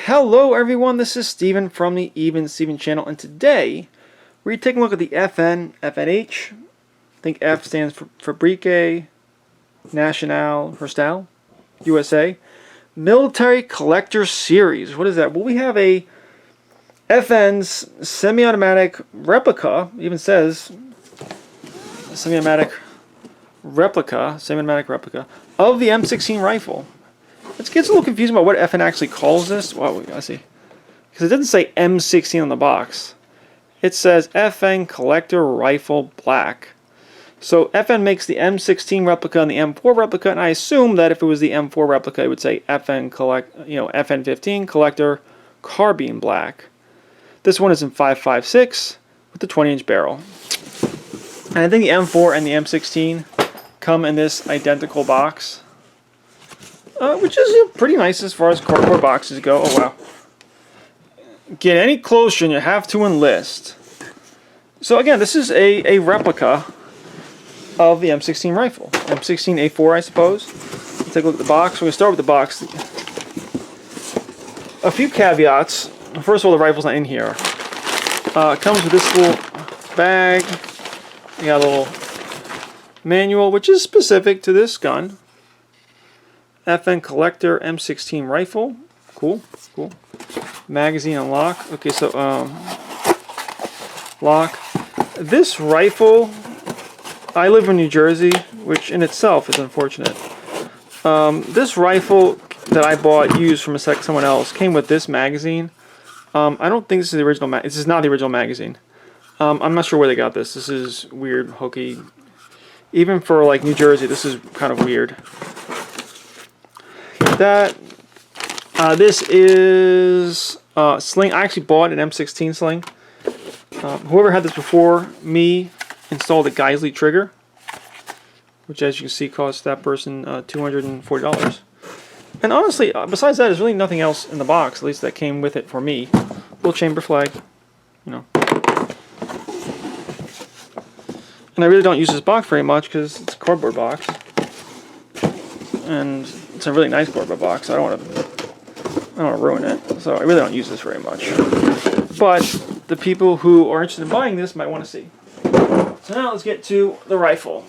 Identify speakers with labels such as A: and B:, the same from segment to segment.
A: Hello everyone, this is Steven from the Even Steven channel, and today we're taking a look at the FNH. I think F stands for Fabrique Nationale Herstal USA Military Collector Series. What is that? Well, we have a FN's semi-automatic replica. It even says semi-automatic replica of the M16 rifle. It gets a little confusing about what FN actually calls this. Well, I see. Because it doesn't say M16 on the box. It says FN Collector Rifle Black. So FN makes the M16 replica and the M4 replica, and I assume that if it was the M4 replica, it would say FN15 Collector Carbine Black. This one is in 5.56 with the 20-inch barrel. And I think the M4 and the M16 come in this identical box. Which is pretty nice as far as cardboard boxes go. Oh wow. Get any closer and you have to enlist. So again, this is a replica of the M16 rifle. M16A4, I suppose. Let's take a look at the box. We're going to start with the box. A few caveats. First of all, the rifle's not in here. It comes with this little bag. You got a little manual, which is specific to this gun. FN Collector M16 rifle. Cool. Magazine and lock. Okay, so lock. This rifle, I live in New Jersey, which in itself is unfortunate. This rifle that I bought used from someone else came with this magazine. I don't think this is the original. This is not the original magazine. I'm not sure where they got this. This is weird, hokey. Even for like New Jersey, this is kind of weird. This is sling. I actually bought an M16 sling. Whoever had this before me installed a Geisley trigger, which as you can see cost that person $240. And honestly, besides that, there's really nothing else in the box, at least that came with it for me. Little chamber flag, you know. And I really don't use this box very much because it's a cardboard box. And it's a really nice cardboard box. I don't want to ruin it, so I really don't use this very much. But the people who are interested in buying this might want to see. So now let's get to the rifle.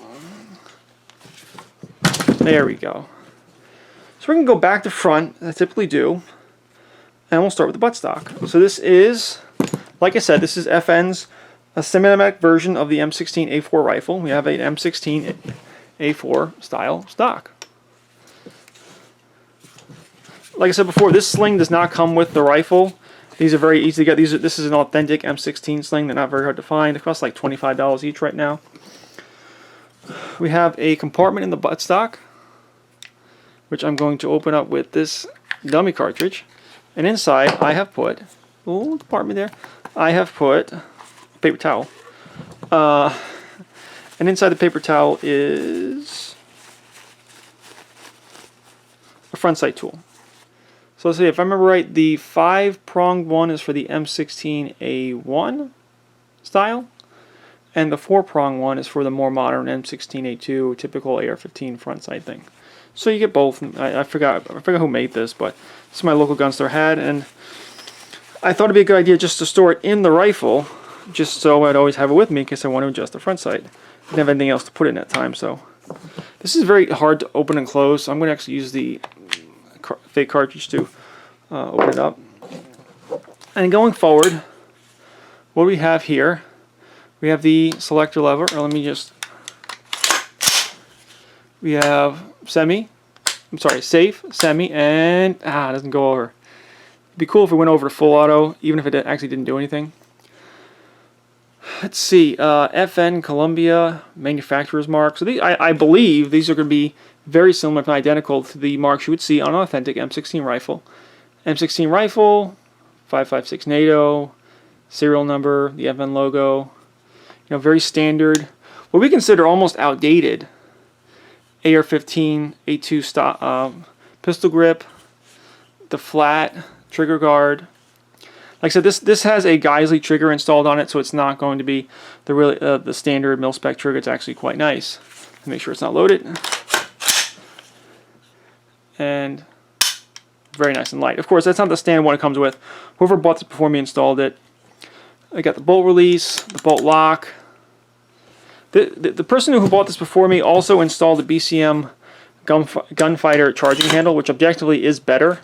A: There we go. So we're going to go back to front, as I typically do, and we'll start with the buttstock. So this is, like I said, this is FN's a semi-automatic version of the M16A4 rifle. We have an M16A4 style stock. Like I said before, this sling does not come with the rifle. These are very easy to get. This is an authentic M16 sling. They're not very hard to find. It costs like $25 each right now. We have a compartment in the buttstock, which I'm going to open up with this dummy cartridge. And inside, I have put, oh, compartment there. I have put a paper towel. And inside the paper towel is a front sight tool. So let's see, if I remember right, the 5-pronged one is for the M16A1 style, and the 4-pronged one is for the more modern M16A2, typical AR-15 front sight thing. So you get both. I forgot who made this, but this is my local gun store had, and I thought it'd be a good idea just to store it in the rifle, just so I'd always have it with me in case I want to adjust the front sight. Didn't have anything else to put in at time, so this is very hard to open and close. So I'm going to actually use the fake cartridge to open it up. And going forward, what we have here, we have the selector lever, or let me just, we have safe, semi, and it doesn't go over. It'd be cool if it went over to full auto, even if it actually didn't do anything. Let's see, FN Columbia manufacturer's mark. So I believe these are going to be very similar, if not identical, to the marks you would see on an authentic M16 rifle. M16 rifle, 5.56 NATO, serial number, the FN logo. You know, very standard. What we consider almost outdated AR-15 A2 pistol grip, the flat trigger guard. Like I said, this has a Geisley trigger installed on it, so it's not going to be the standard mil-spec trigger. It's actually quite nice. Make sure it's not loaded. And very nice and light. Of course, that's not the standard one it comes with. Whoever bought this before me installed it. I got the bolt release, the bolt lock. The person who bought this before me also installed the BCM gunfighter charging handle, which objectively is better.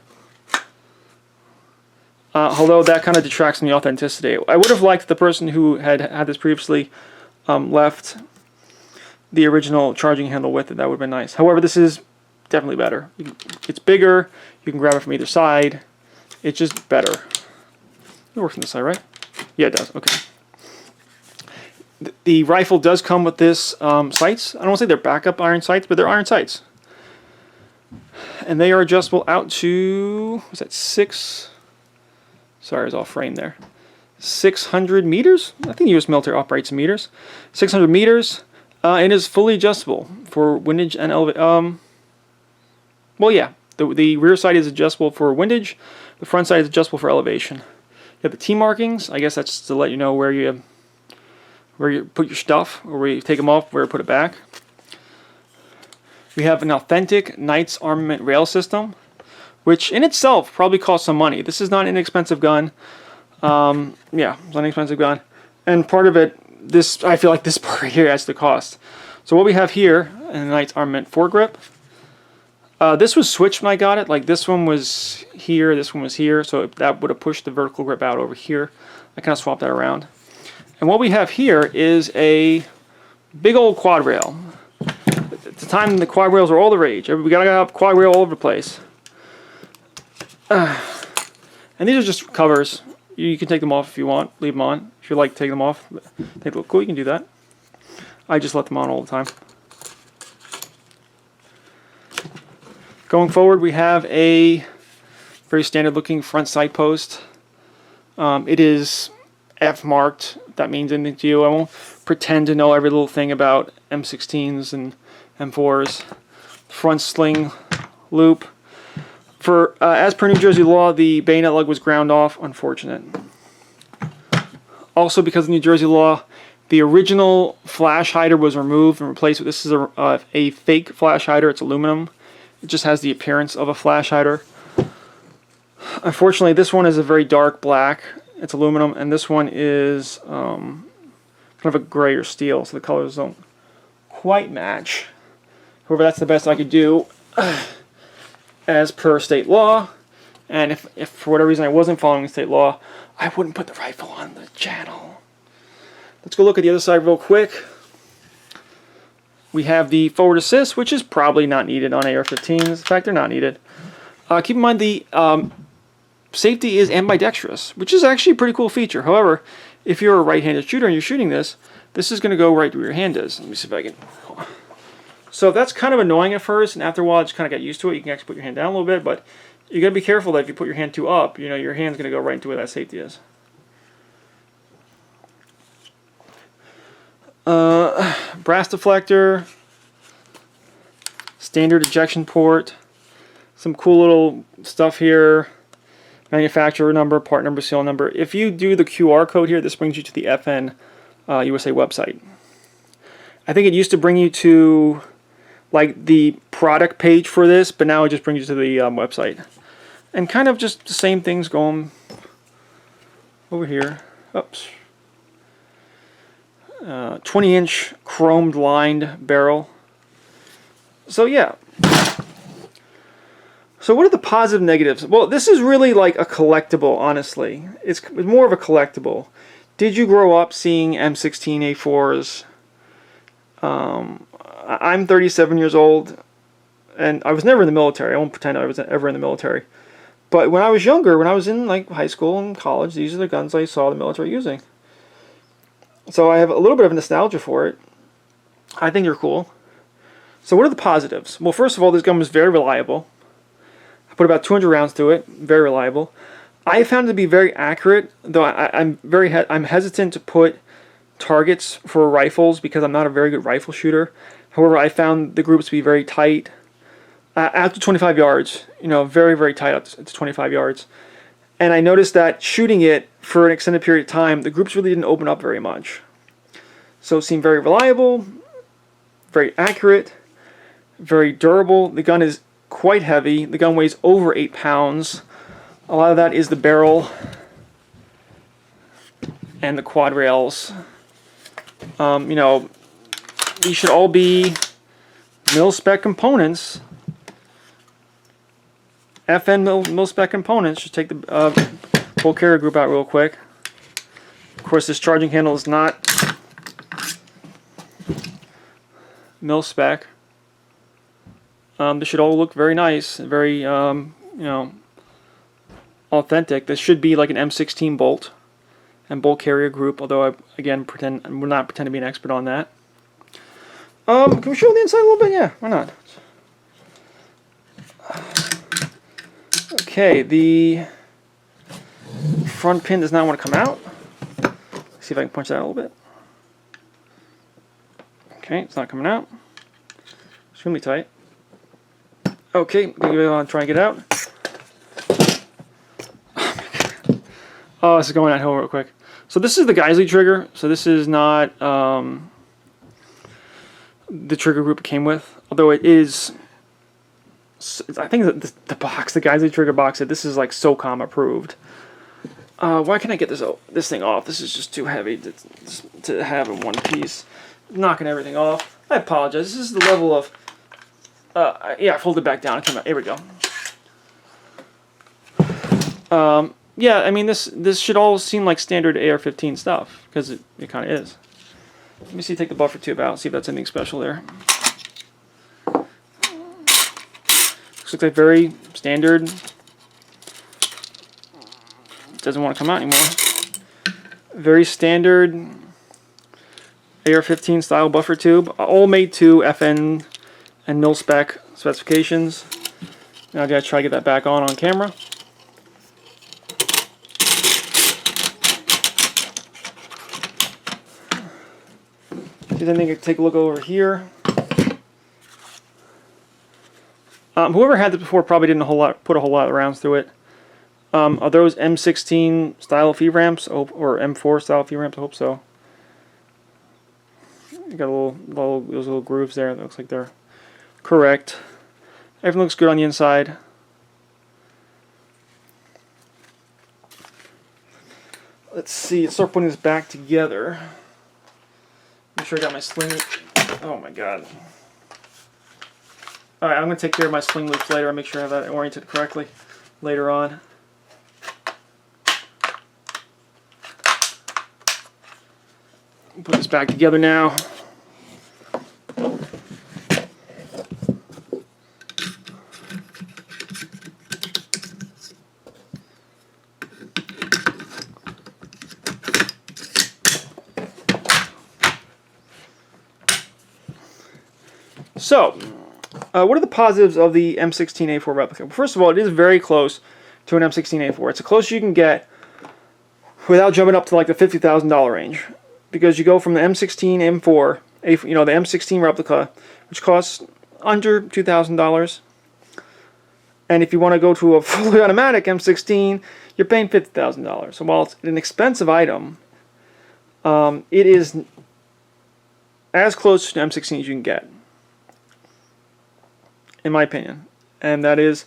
A: Although that kind of detracts from the authenticity. I would have liked the person who had this previously left the original charging handle with it. That would have been nice. However, this is definitely better. It's bigger. You can grab it from either side. It's just better. It works on this side, right? Yeah, it does. Okay. The rifle does come with this sights. I don't want to say they're backup iron sights, but they're iron sights. And they are adjustable out to, what's that, 6... Sorry, it's all framed there. 600 meters? I think U.S. military operates in meters. 600 meters. And is fully adjustable for windage and elevation. Well, yeah. The rear side is adjustable for windage. The front side is adjustable for elevation. You have the T markings. I guess that's just to let you know where you put your stuff, or where you take them off, where you put it back. We have an authentic Knights armament rail system, which in itself probably costs some money. This is not an inexpensive gun. Yeah, it's an inexpensive gun. And part of it, I feel like this part right here adds the cost. So what we have here in the Knights armament foregrip. This was switched when I got it. Like this one was here, this one was here. So that would have pushed the vertical grip out over here. I kind of swapped that around. And what we have here is a big old quad rail. At the time, the quad rails were all the rage. We gotta have quad rail all over the place. And these are just covers. You can take them off if you want, leave them on. If you like to take them off, they look cool, you can do that. I just let them on all the time. Going forward, we have a very standard looking front sight post. It is F marked, if that means anything to you. I won't pretend to know every little thing about M16s and M4s. Front sling loop. As per New Jersey law, the bayonet lug was ground off. Unfortunate. Also, because of New Jersey law, the original flash hider was removed and replaced with this is a fake flash hider. It's aluminum. It just has the appearance of a flash hider. Unfortunately, this one is a very dark black. It's aluminum, and this one is kind of a gray or steel, so the colors don't quite match. However, that's the best I could do as per state law. And if for whatever reason I wasn't following state law, I wouldn't put the rifle on the channel. Let's go look at the other side real quick. We have the forward assist, which is probably not needed on AR-15s. In fact, they're not needed. Keep in mind the safety is ambidextrous, which is actually a pretty cool feature. However, if you're a right-handed shooter and you're shooting this is going to go right where your hand is. Let me see if I can... So that's kind of annoying at first, and after a while, I just kind of got used to it. You can actually put your hand down a little bit, but you got to be careful that if you put your hand too up, you know, your hand's going to go right into where that safety is. Brass deflector, standard ejection port, some cool little stuff here, manufacturer number, part number, serial number. If you do the QR code here, this brings you to the FN USA website. I think it used to bring you to like the product page for this, but now it just brings you to the website. And kind of just the same things going over here. Oops. 20-inch chromed lined barrel. So yeah. So what are the positive negatives? Well, this is really like a collectible, honestly. It's more of a collectible. Did you grow up seeing M16A4s? I'm 37 years old, and I was never in the military. I won't pretend I was ever in the military. But when I was younger, when I was in like high school and college, these are the guns I saw the military using. So I have a little bit of nostalgia for it. I think they're cool. So what are the positives? Well, first of all, this gun was very reliable. I put about 200 rounds through it. Very reliable. I found it to be very accurate, though I'm hesitant to put targets for rifles because I'm not a very good rifle shooter. However, I found the groups to be very tight. Out to 25 yards, you know, very, very tight out to 25 yards. And I noticed that shooting it for an extended period of time, the groups really didn't open up very much. So it seemed very reliable, very accurate, very durable. The gun is quite heavy. The gun weighs over 8 pounds. A lot of that is the barrel and the quad rails. You know, these should all be mil-spec components. FN mil-spec components. Just take the bolt carrier group out real quick. Of course, this charging handle is not mil-spec. This should all look very nice, very you know, authentic. This should be like an M16 bolt and bolt carrier group. Although I would not pretend to be an expert on that. Can we show the inside a little bit? Yeah, why not? Okay, the front pin does not want to come out. Let's see if I can punch that out a little bit. Okay, it's not coming out. Extremely tight. Okay, I'll try and get it out. Oh, this is going downhill real quick. So this is the Geisley trigger. So this is not the trigger group it came with, although it is. I think that the box, the Geisley trigger box, this is like SOCOM approved. Why can't I get this thing off? This is just too heavy to have in one piece. Knocking everything off. I apologize. This is the level of. Yeah, fold it back down. Come on. Here we go. Yeah, I mean this should all seem like standard AR-15 stuff because it kind of is. Let me see. Take the buffer tube out. See if that's anything special there. Looks like very standard. Doesn't want to come out anymore. Very standard AR-15 style buffer tube, all made to FN and mil-spec specifications. Now I gotta try to get that back on camera. See, then they can take a look over here. Whoever had this before probably didn't put a whole lot of rounds through it. Are those M16 style feed ramps or M4 style feed ramps? I hope so. You got those little grooves there. That looks like they're correct. Everything looks good on the inside. Let's see. Let's start putting this back together. Make sure I got my sling. Oh my god. Alright, I'm going to take care of my sling loops later and make sure I have that oriented correctly later on. Put this back together now. So, what are the positives of the M16A4 replica? Well, first of all, it is very close to an M16A4. It's the closest you can get without jumping up to like the $50,000 range. Because you go from the M16 M4, the M16 replica, which costs under $2,000, and if you want to go to a fully automatic M16, you're paying $50,000. So while it's an expensive item, it is as close to an M16 as you can get, in my opinion. And that is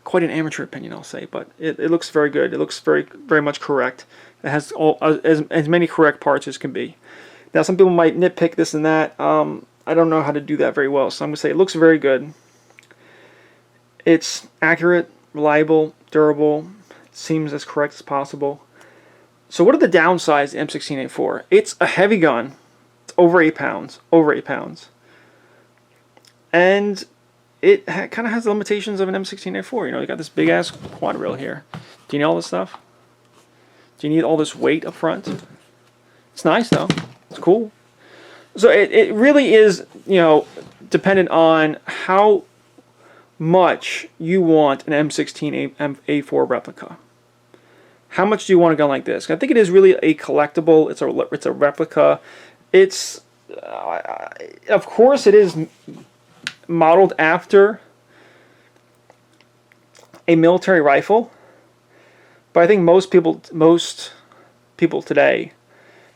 A: quite an amateur opinion, I'll say, but it looks very good. It looks very, very much correct. It has as many correct parts as can be. Now, some people might nitpick this and that. I don't know how to do that very well, so I'm going to say it looks very good. It's accurate, reliable, durable. It seems as correct as possible. So what are the downsides of the M16A4? It's a heavy gun. It's over 8 pounds. Over 8 pounds. And it kind of has the limitations of an M16A4. You know, you got this big-ass quad rail here. Do you need all this stuff? Do you need all this weight up front? It's nice, though. It's cool. So it really is, dependent on how much you want an M16A4 replica. How much do you want a gun like this? I think it is really a collectible. It's a replica. It's, of course, it is modeled after a military rifle. But I think most people today,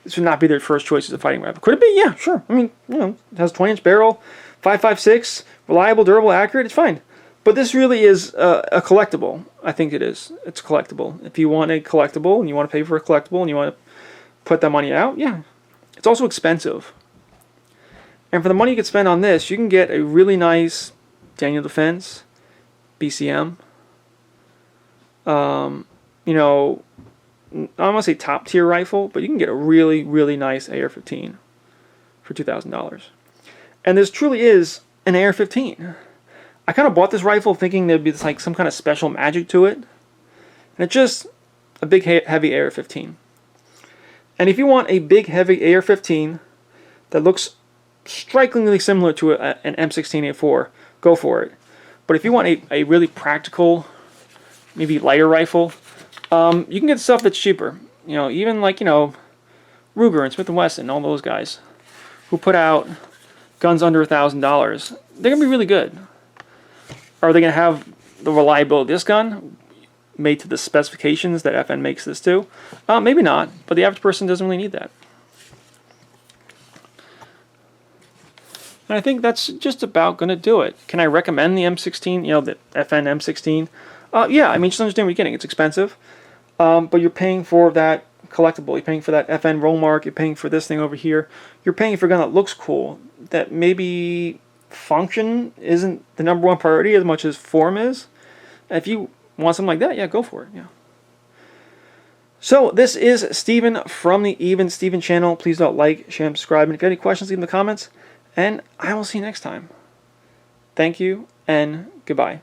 A: this would not be their first choice as a fighting rifle. Could it be? Yeah, sure. I mean, it has a 20-inch barrel, 5.56, reliable, durable, accurate. It's fine. But this really is a collectible. I think it is. It's collectible. If you want a collectible and you want to pay for a collectible and you want to put that money out, yeah. It's also expensive. And for the money you could spend on this, you can get a really nice Daniel Defense BCM. You know, I don't want to say top tier rifle, but you can get a really, really nice AR-15 for $2,000. And this truly is an AR-15. I kind of bought this rifle thinking there'd be like some kind of special magic to it. And it's just a big heavy AR-15. And if you want a big heavy AR-15 that looks strikingly similar to an M16A4, go for it. But if you want a really practical, maybe lighter rifle, you can get stuff that's cheaper. You know, even like, you know, Ruger and Smith & Wesson, all those guys who put out guns under $1,000, they're going to be really good. Are they going to have the reliability of this gun made to the specifications that FN makes this to? Maybe not, but the average person doesn't really need that. And I think that's just about going to do it. Can I recommend the M16, you know, the FN M16? Yeah, I mean, just understand what you're getting. It's expensive, but you're paying for that collectible. You're paying for that FN roll mark. You're paying for this thing over here. You're paying for a gun that looks cool, that maybe function isn't the #1 priority as much as form is. If you want something like that, yeah, go for it. Yeah. So this is Steven from the Even Steven channel. Please don't like, share, and subscribe. And if you have any questions, leave them in the comments. And I will see you next time. Thank you and goodbye.